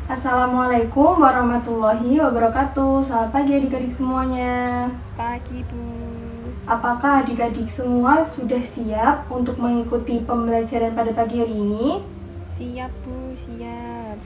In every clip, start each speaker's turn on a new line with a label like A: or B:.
A: Assalamualaikum warahmatullahi wabarakatuh. Selamat pagi adik-adik semuanya.
B: Pagi, Bu.
A: Apakah adik-adik semua sudah siap untuk mengikuti pembelajaran pada pagi hari ini?
B: Siap, Bu, siap.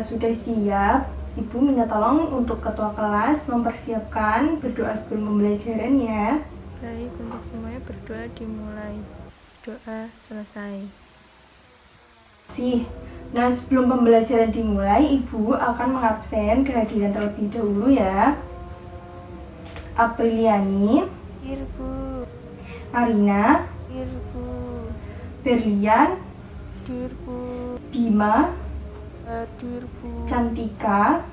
A: Sudah siap? Ibu minta tolong untuk ketua kelas mempersiapkan berdoa sebelum pembelajaran ya.
B: Baik, untuk semuanya berdoa dimulai. Doa selesai.
A: Nah, sebelum pembelajaran dimulai, Ibu akan mengabsen kehadiran terlebih dahulu ya. Apriliani,
B: Here, Bu.
A: Arina,
B: Here, Bu.
A: Berlian,
B: Here, Bu.
A: Bima,
B: Hadir, Bu.
A: Cantika,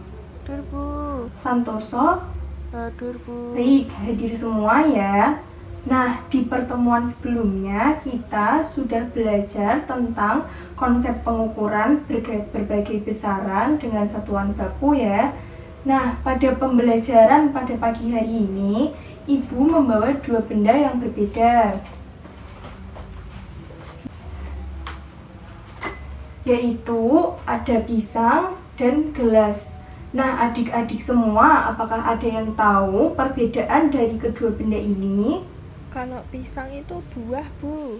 B: Hadir, Bu.
A: Santoso.
B: Hadir, Bu.
A: Baik, hadir semua ya. Nah, di pertemuan sebelumnya kita sudah belajar tentang konsep pengukuran berbagai besaran dengan satuan baku ya. Nah, pada pembelajaran pada pagi hari ini, Ibu membawa dua benda yang berbeda, yaitu ada pisang dan gelas. Nah, adik-adik semua, apakah ada yang tahu perbedaan dari kedua benda ini?
B: Kalau pisang itu buah, Bu.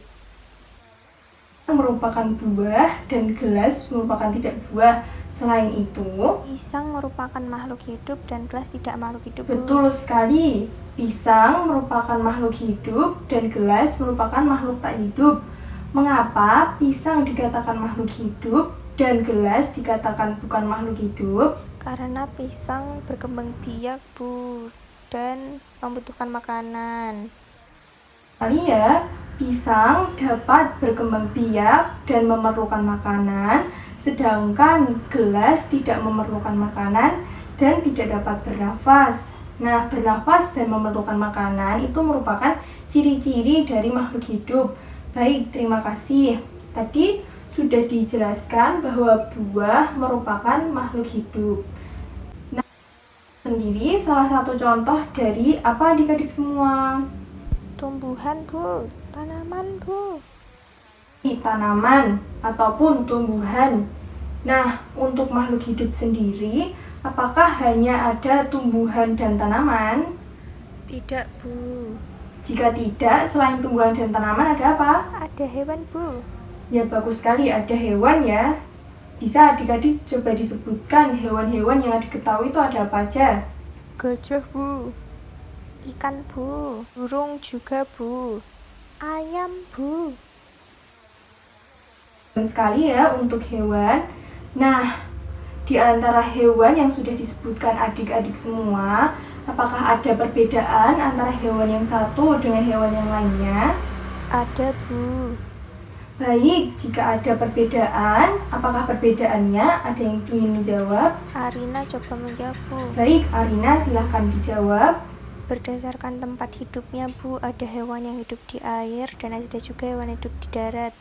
A: Merupakan buah dan gelas merupakan tidak buah. Selain itu,
B: Pisang merupakan makhluk hidup dan gelas tidak makhluk hidup, Bu.
A: betul sekali, pisang merupakan makhluk hidup dan gelas merupakan makhluk tak hidup. Mengapa pisang dikatakan makhluk hidup dan gelas dikatakan bukan makhluk hidup?
B: Karena pisang berkembang biak, Bu, dan membutuhkan makanan.
A: Kali ya, pisang dapat berkembang biak dan memerlukan makanan, sedangkan gelas tidak memerlukan makanan dan tidak dapat bernafas. Nah, bernafas dan memerlukan makanan itu merupakan ciri-ciri dari makhluk hidup. Baik, terima kasih. Tadi sudah dijelaskan bahwa buah merupakan makhluk hidup. Nah, sendiri salah satu contoh dari apa adik-adik semua?
B: Tumbuhan, Bu. Tanaman, Bu.
A: Tanaman ataupun tumbuhan. Nah, untuk makhluk hidup sendiri, apakah hanya ada tumbuhan dan tanaman?
B: Tidak, Bu.
A: Jika tidak, selain tumbuhan dan tanaman ada apa?
B: Ada hewan, Bu.
A: Ya, bagus sekali, ada hewan ya. Bisa adik-adik coba disebutkan hewan-hewan yang diketahui itu ada apa aja?
B: Gajah, Bu. Ikan, Bu. Burung juga, Bu. Ayam, Bu.
A: Sekali ya untuk hewan. Nah, di antara hewan yang sudah disebutkan adik-adik semua, apakah ada perbedaan antara hewan yang satu dengan hewan yang lainnya?
B: Ada, Bu.
A: Baik, jika ada perbedaan, apakah perbedaannya? Ada yang ingin menjawab?
B: Arina coba menjawab, Bu.
A: Baik, Arina silahkan dijawab.
B: Berdasarkan tempat hidupnya, Bu, ada hewan yang hidup di air dan ada juga hewan hidup di darat.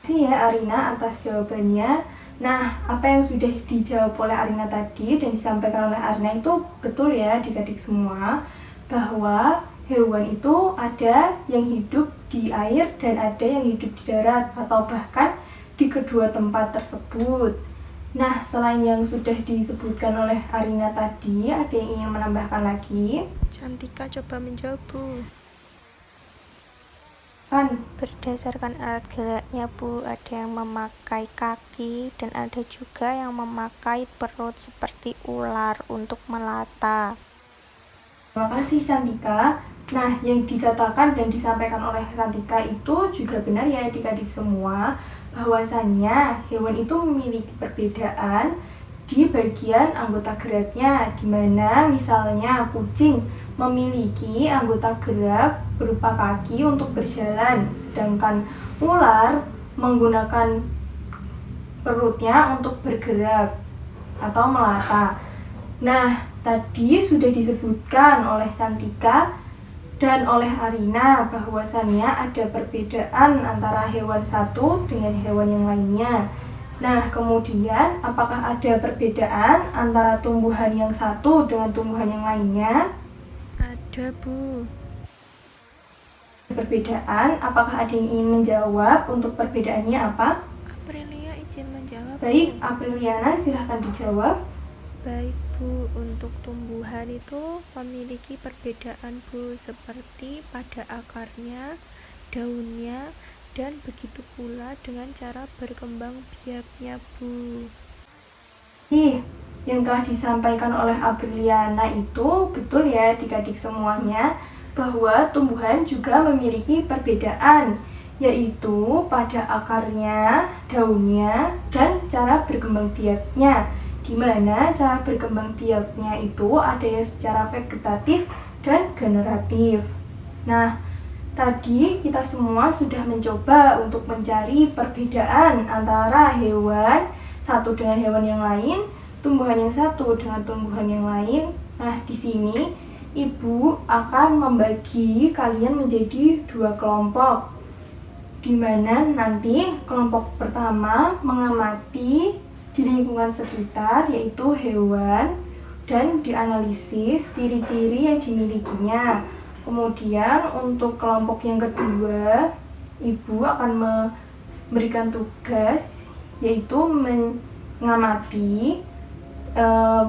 A: Terima kasih ya Arina atas jawabannya. Nah, apa yang sudah dijawab oleh Arina tadi dan disampaikan oleh Arina itu betul ya adik-adik semua, bahwa hewan itu ada yang hidup di air dan ada yang hidup di darat atau bahkan di kedua tempat tersebut. Nah, selain yang sudah disebutkan oleh Arina tadi, ada yang ingin menambahkan lagi?
B: Cantika coba menjawab, Bu.
A: Berdasarkan
B: alat geraknya, Bu, ada yang memakai kaki dan ada juga yang memakai perut seperti ular untuk melata.
A: Terima kasih Cantika. Nah, yang dikatakan dan disampaikan oleh Cantika itu juga benar ya adik-adik semua, bahwasannya hewan itu memiliki perbedaan di bagian anggota geraknya, di mana misalnya kucing memiliki anggota gerak berupa kaki untuk berjalan, sedangkan ular menggunakan perutnya untuk bergerak atau melata. Nah, tadi sudah disebutkan oleh Cantika dan oleh Arina bahwasannya ada perbedaan antara hewan satu dengan hewan yang lainnya. Nah, kemudian apakah ada perbedaan antara tumbuhan yang satu dengan tumbuhan yang lainnya?
B: Ada, Bu.
A: Perbedaan, apakah ada yang ingin menjawab untuk perbedaannya apa?
B: Aprilia izin menjawab.
A: Baik, Apriliana, silahkan dijawab.
B: Baik Bu, untuk tumbuhan itu memiliki perbedaan Bu, seperti pada akarnya, daunnya, dan begitu pula dengan cara berkembang biaknya Bu.
A: Yang telah disampaikan oleh Apriliana itu betul ya adik-adik semuanya, bahwa tumbuhan juga memiliki perbedaan, yaitu pada akarnya, daunnya, dan cara berkembang biaknya, di mana cara berkembang biaknya itu ada yang secara vegetatif dan generatif. Nah, tadi kita semua sudah mencoba untuk mencari perbedaan antara hewan satu dengan hewan yang lain, tumbuhan yang satu dengan tumbuhan yang lain. Nah, di sini Ibu akan membagi kalian menjadi 2 kelompok, di mana nanti kelompok pertama mengamati di lingkungan sekitar, yaitu hewan, dan dianalisis ciri-ciri yang dimilikinya. Kemudian untuk kelompok yang kedua, Ibu akan memberikan tugas, yaitu mengamati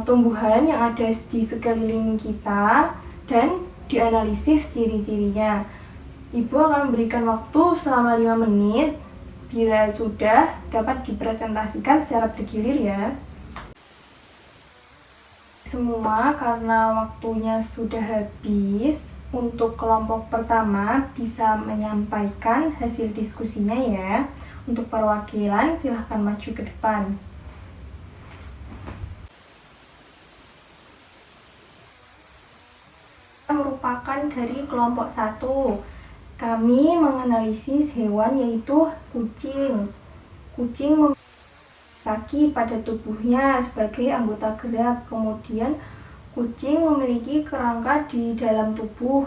A: tumbuhan yang ada di sekeliling kita dan dianalisis ciri-cirinya. Ibu akan memberikan waktu selama 5 menit. Bila sudah, dapat dipresentasikan secara bergilir ya. Semua karena waktunya sudah habis, untuk kelompok pertama bisa menyampaikan hasil diskusinya ya. Untuk perwakilan silahkan maju ke depan. Merupakan dari kelompok 1. Kami menganalisis hewan yaitu kucing. Kucing memiliki kaki pada tubuhnya sebagai anggota gerak. Kemudian kucing memiliki kerangka di dalam tubuh.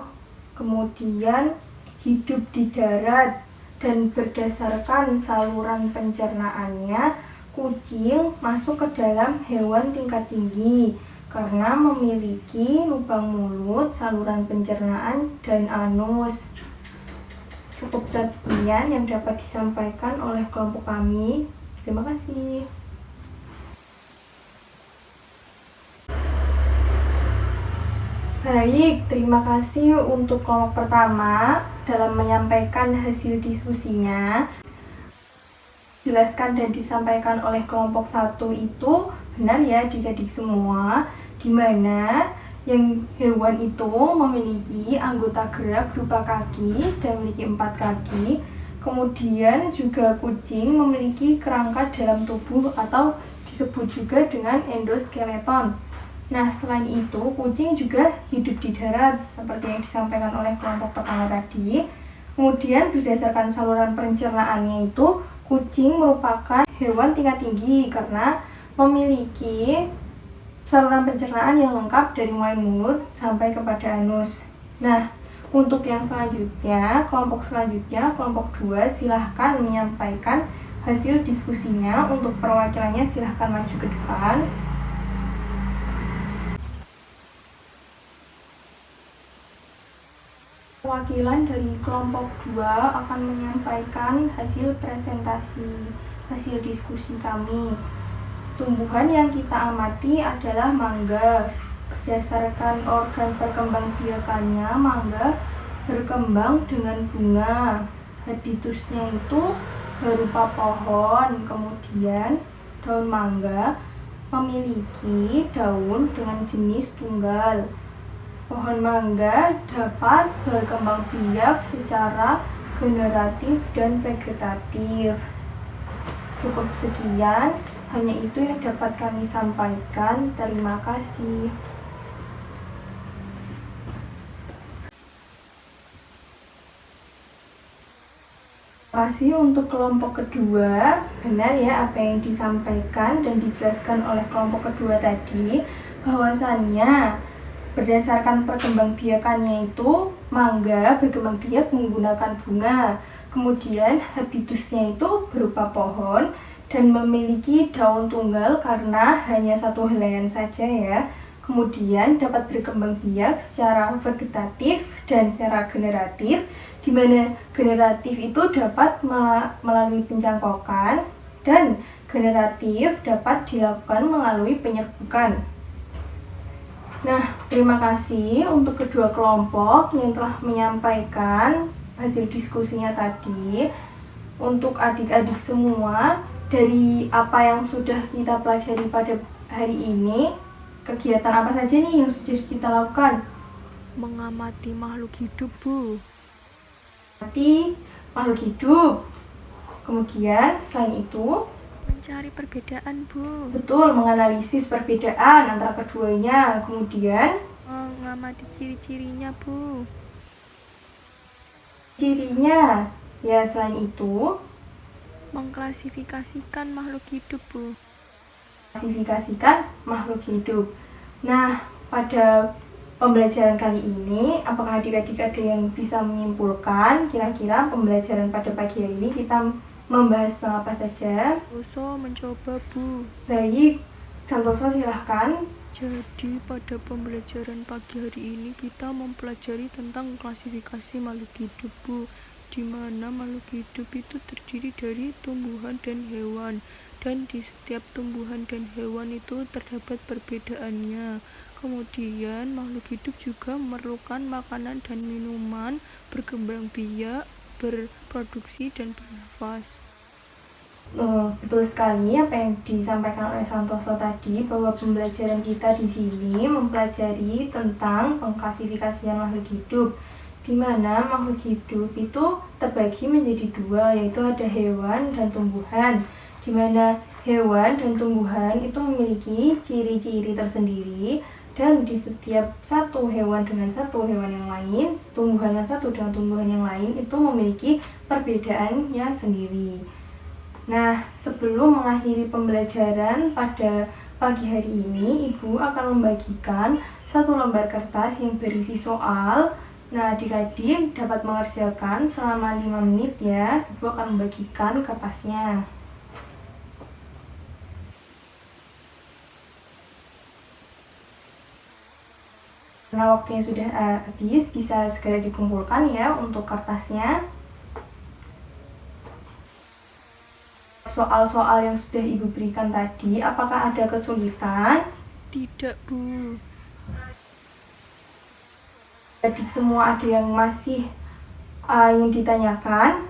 A: Kemudian hidup di darat, dan berdasarkan saluran pencernaannya, kucing masuk ke dalam hewan tingkat tinggi karena memiliki lubang mulut, saluran pencernaan, dan anus. Cukup sekian yang dapat disampaikan oleh kelompok kami. Terima kasih. Baik, terima kasih untuk kelompok pertama dalam menyampaikan hasil diskusinya. Dijelaskan dan disampaikan oleh kelompok 1 itu benar ya adik-adik semua, di mana yang hewan itu memiliki anggota gerak berupa kaki dan memiliki 4 kaki. Kemudian juga kucing memiliki kerangka dalam tubuh atau disebut juga dengan endoskeleton. Nah, selain itu kucing juga hidup di darat seperti yang disampaikan oleh kelompok pertama tadi. Kemudian berdasarkan saluran pencernaannya itu, kucing merupakan hewan tingkat tinggi karena memiliki saluran pencernaan yang lengkap dari mulai mulut sampai kepada anus. Nah, untuk yang selanjutnya, kelompok 2, silahkan menyampaikan hasil diskusinya. Untuk perwakilannya silahkan maju ke depan. Perwakilan dari kelompok 2 akan menyampaikan hasil presentasi, hasil diskusi kami. Tumbuhan yang kita amati adalah mangga. Berdasarkan organ perkembangbiakannya, mangga berkembang dengan bunga. Habitusnya itu berupa pohon. Kemudian daun mangga memiliki daun dengan jenis tunggal. Pohon mangga dapat berkembang biak secara generatif dan vegetatif. Cukup sekian, hanya itu yang dapat kami sampaikan. Terima kasih. Terima kasih untuk kelompok kedua. Benar ya apa yang disampaikan dan dijelaskan oleh kelompok kedua tadi, bahwasannya berdasarkan perkembangbiakannya itu, mangga berkembang biak menggunakan bunga. Kemudian habitusnya itu berupa pohon dan memiliki daun tunggal karena hanya satu helaian saja ya. Kemudian dapat berkembang biak secara vegetatif dan secara generatif, di mana generatif itu dapat melalui pencangkokan dan generatif dapat dilakukan melalui penyerbukan. Nah, terima kasih untuk kedua kelompok yang telah menyampaikan hasil diskusinya tadi. Untuk adik-adik semua, dari apa yang sudah kita pelajari pada hari ini, kegiatan apa saja nih yang sudah kita lakukan?
B: Mengamati makhluk hidup, Bu.
A: Mengamati makhluk hidup. Kemudian, selain itu,
B: Mencari perbedaan, Bu.
A: betul, menganalisis perbedaan antara keduanya. Kemudian,
B: Mengamati ciri-cirinya, Bu.
A: cirinya. Ya, selain itu,
B: Mengklasifikasikan makhluk hidup, Bu.
A: klasifikasikan makhluk hidup. Nah, pada pembelajaran kali ini, apakah adik-adik ada yang bisa menyimpulkan kira-kira pembelajaran pada pagi hari ini kita membahas tentang apa saja?
B: Santoso mencoba, Bu.
A: Baik, Santoso silahkan.
B: Jadi pada pembelajaran pagi hari ini kita mempelajari tentang klasifikasi makhluk hidup, Bu, di mana makhluk hidup itu terdiri dari tumbuhan dan hewan, dan di setiap tumbuhan dan hewan itu terdapat perbedaannya. Kemudian makhluk hidup juga memerlukan makanan dan minuman, berkembang biak, berproduksi dan bernafas.
A: Betul sekali apa yang disampaikan oleh Santoso tadi, bahwa pembelajaran kita di sini mempelajari tentang pengklasifikasian makhluk hidup, di mana makhluk hidup itu terbagi menjadi dua, yaitu ada hewan dan tumbuhan, di mana hewan dan tumbuhan itu memiliki ciri-ciri tersendiri, dan di setiap satu hewan dengan satu hewan yang lain, tumbuhan yang satu dengan tumbuhan yang lain itu memiliki perbedaannya sendiri. Nah, sebelum mengakhiri pembelajaran pada pagi hari ini, Ibu akan membagikan satu lembar kertas yang berisi soal. Nah, adik-adik dapat mengerjakan selama 5 menit ya. Ibu akan membagikan kertasnya. Karena waktunya sudah habis, bisa segera dikumpulkan ya untuk kertasnya. Soal-soal yang sudah Ibu berikan tadi, apakah ada kesulitan?
B: Tidak, Bu.
A: Adik semua ada yang masih ingin ditanyakan?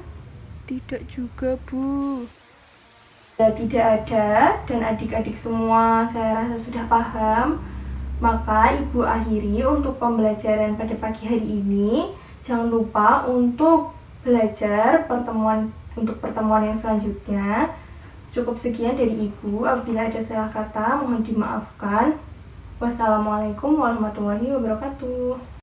B: Tidak juga, Bu.
A: Tidak ada, dan adik-adik semua saya rasa sudah paham. Maka Ibu akhiri untuk pembelajaran pada pagi hari ini. Jangan lupa untuk belajar untuk pertemuan yang selanjutnya. Cukup sekian dari Ibu. Apabila ada salah kata, mohon dimaafkan. Wassalamualaikum warahmatullahi wabarakatuh.